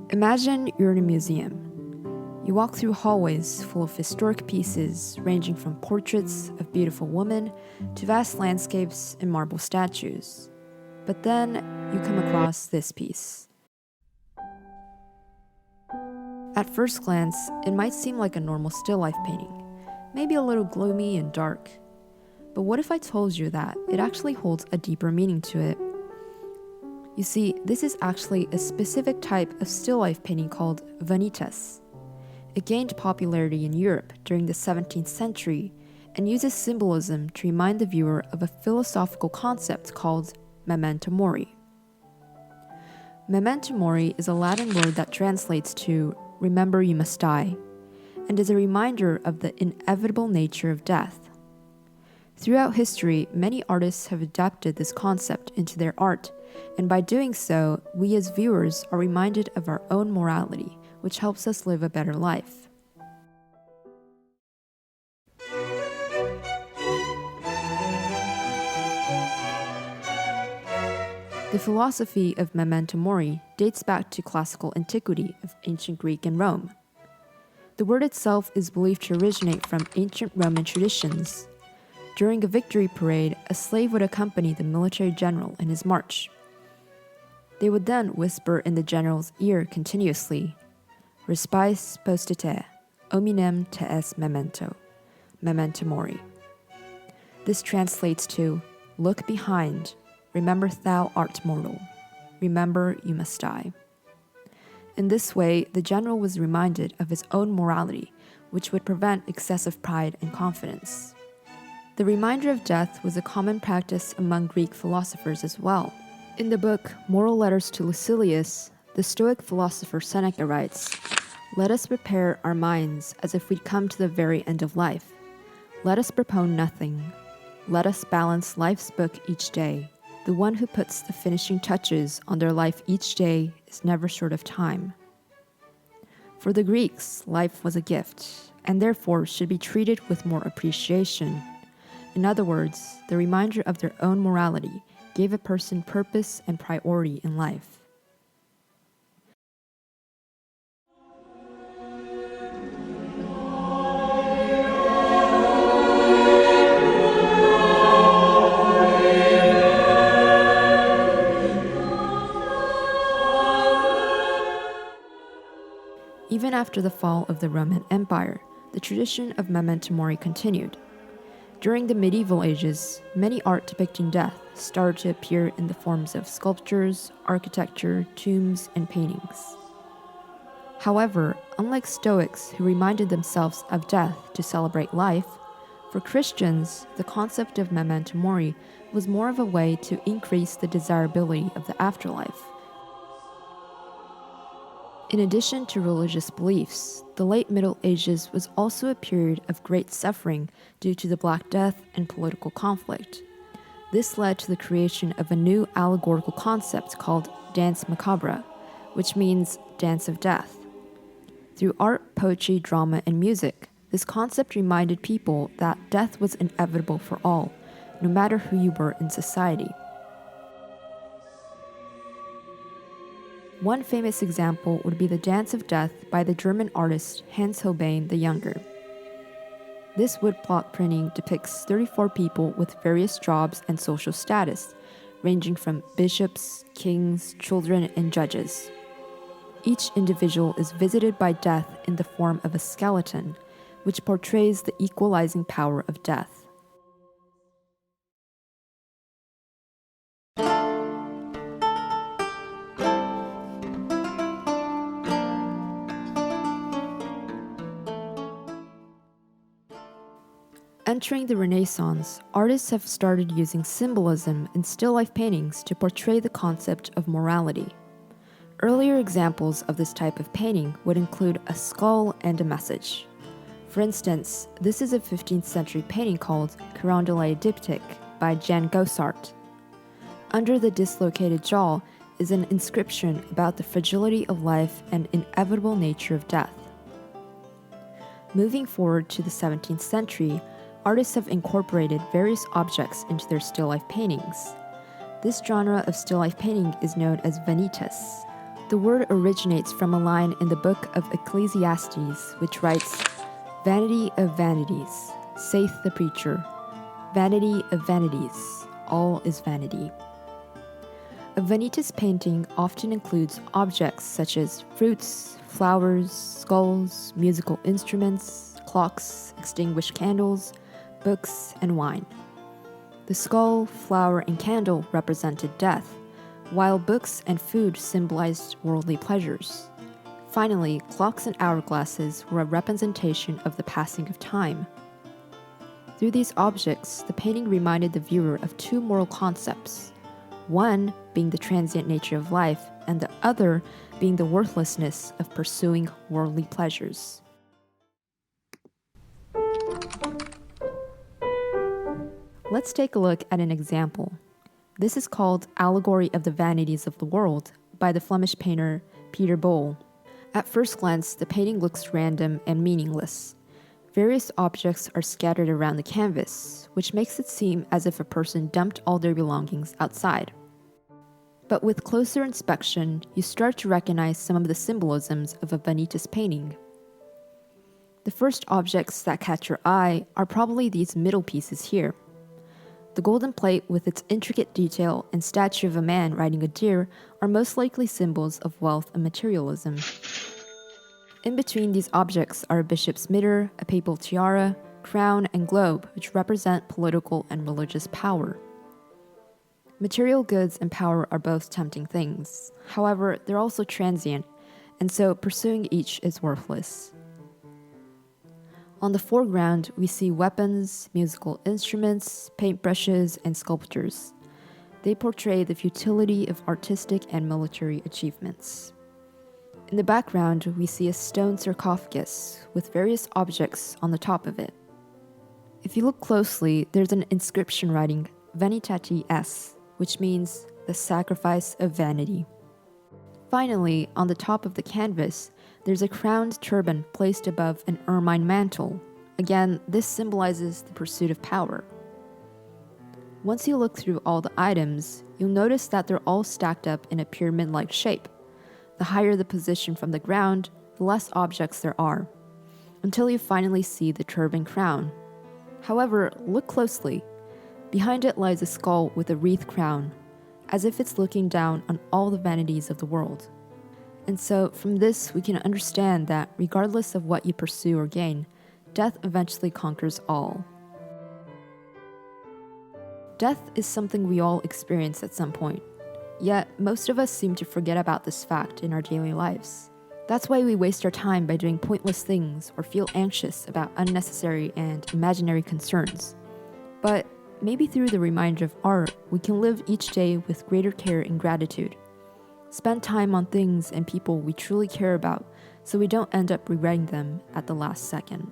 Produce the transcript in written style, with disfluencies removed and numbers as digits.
Imagine you're in a museum. You walk through hallways full of historic pieces ranging from portraits of beautiful women to vast landscapes and marble statues. But then you come across this piece. At first glance, it might seem like a normal still life painting, maybe a little gloomy and dark. But what if I told you that it actually holds a deeper meaning to it? You see, this is actually a specific type of still life painting called Vanitas. It gained popularity in Europe during the 17th century and uses symbolism to remind the viewer of a philosophical concept called Memento Mori. Memento Mori is a Latin word that translates to "remember you must die," and is a reminder of the inevitable nature of death. Throughout history, many artists have adapted this concept into their art, and by doing so, we as viewers are reminded of our own morality, which helps us live a better life. The philosophy of Memento Mori dates back to classical antiquity of ancient Greek and Rome. The word itself is believed to originate from ancient Roman traditions. During a victory parade, a slave would accompany the military general in his march. They would then whisper in the general's ear continuously, "Respice postite, hominem te es memento, memento mori." This translates to, "Look behind, remember thou art mortal, remember you must die." In this way, the general was reminded of his own morality, which would prevent excessive pride and confidence. The reminder of death was a common practice among Greek philosophers as well. In the book Moral Letters to Lucilius, the Stoic philosopher Seneca writes, "Let us prepare our minds as if we'd come to the very end of life. Let us propone nothing. Let us balance life's book each day. The one who puts the finishing touches on their life each day is never short of time." For the Greeks, life was a gift, and therefore should be treated with more appreciation. In other words, the reminder of their own morality gave a person purpose and priority in life. Even after the fall of the Roman Empire, the tradition of Memento Mori continued. During the medieval ages, many art depicting death started to appear in the forms of sculptures, architecture, tombs, and paintings. However, unlike Stoics who reminded themselves of death to celebrate life, for Christians, the concept of Memento Mori was more of a way to increase the desirability of the afterlife. In addition to religious beliefs, the late Middle Ages was also a period of great suffering due to the Black Death and political conflict. This led to the creation of a new allegorical concept called Danse Macabre, which means dance of death. Through art, poetry, drama, and music, this concept reminded people that death was inevitable for all, no matter who you were in society. One famous example would be the Dance of Death by the German artist Hans Holbein the Younger. This woodblock printing depicts 34 people with various jobs and social status, ranging from bishops, kings, children, and judges. Each individual is visited by death in the form of a skeleton, which portrays the equalizing power of death. Entering the Renaissance, artists have started using symbolism in still-life paintings to portray the concept of morality. Earlier examples of this type of painting would include a skull and a message. For instance, this is a 15th century painting called Carondelet Diptych by Jan Gossaert. Under the dislocated jaw is an inscription about the fragility of life and inevitable nature of death. Moving forward to the 17th century, artists have incorporated various objects into their still life paintings. This genre of still life painting is known as Vanitas. The word originates from a line in the book of Ecclesiastes, which writes, "Vanity of vanities, saith the preacher, vanity of vanities, all is vanity." A Vanitas painting often includes objects such as fruits, flowers, skulls, musical instruments, clocks, extinguished candles, books, and wine. The skull, flower, and candle represented death, while books and food symbolized worldly pleasures. Finally, clocks and hourglasses were a representation of the passing of time. Through these objects, the painting reminded the viewer of two moral concepts, one being the transient nature of life, and the other being the worthlessness of pursuing worldly pleasures. Let's take a look at an example. This is called Allegory of the Vanities of the World by the Flemish painter Pieter. At first glance, the painting looks random and meaningless. Various objects are scattered around the canvas, which makes it seem as if a person dumped all their belongings outside. But with closer inspection, you start to recognize some of the symbolisms of a Vanitas painting. The first objects that catch your eye are probably these middle pieces here. The golden plate with its intricate detail and statue of a man riding a deer are most likely symbols of wealth and materialism. In between these objects are a bishop's mitre, a papal tiara, crown, and globe, which represent political and religious power. Material goods and power are both tempting things. However, they're also transient, and so pursuing each is worthless. On the foreground, we see weapons, musical instruments, paintbrushes, and sculptures. They portray the futility of artistic and military achievements. In the background, we see a stone sarcophagus with various objects on the top of it. If you look closely, there's an inscription writing Vanities, which means the sacrifice of vanity. Finally, on the top of the canvas, there's a crowned turban placed above an ermine mantle. Again, this symbolizes the pursuit of power. Once you look through all the items, you'll notice that they're all stacked up in a pyramid-like shape. The higher the position from the ground, the less objects there are, until you finally see the turban crown. However, look closely. Behind it lies a skull with a wreath crown, as if it's looking down on all the vanities of the world. And so, from this, we can understand that regardless of what you pursue or gain, death eventually conquers all. Death is something we all experience at some point. Yet, most of us seem to forget about this fact in our daily lives. That's why we waste our time by doing pointless things or feel anxious about unnecessary and imaginary concerns. But maybe through the reminder of art, we can live each day with greater care and gratitude. Spend time on things and people we truly care about so we don't end up regretting them at the last second.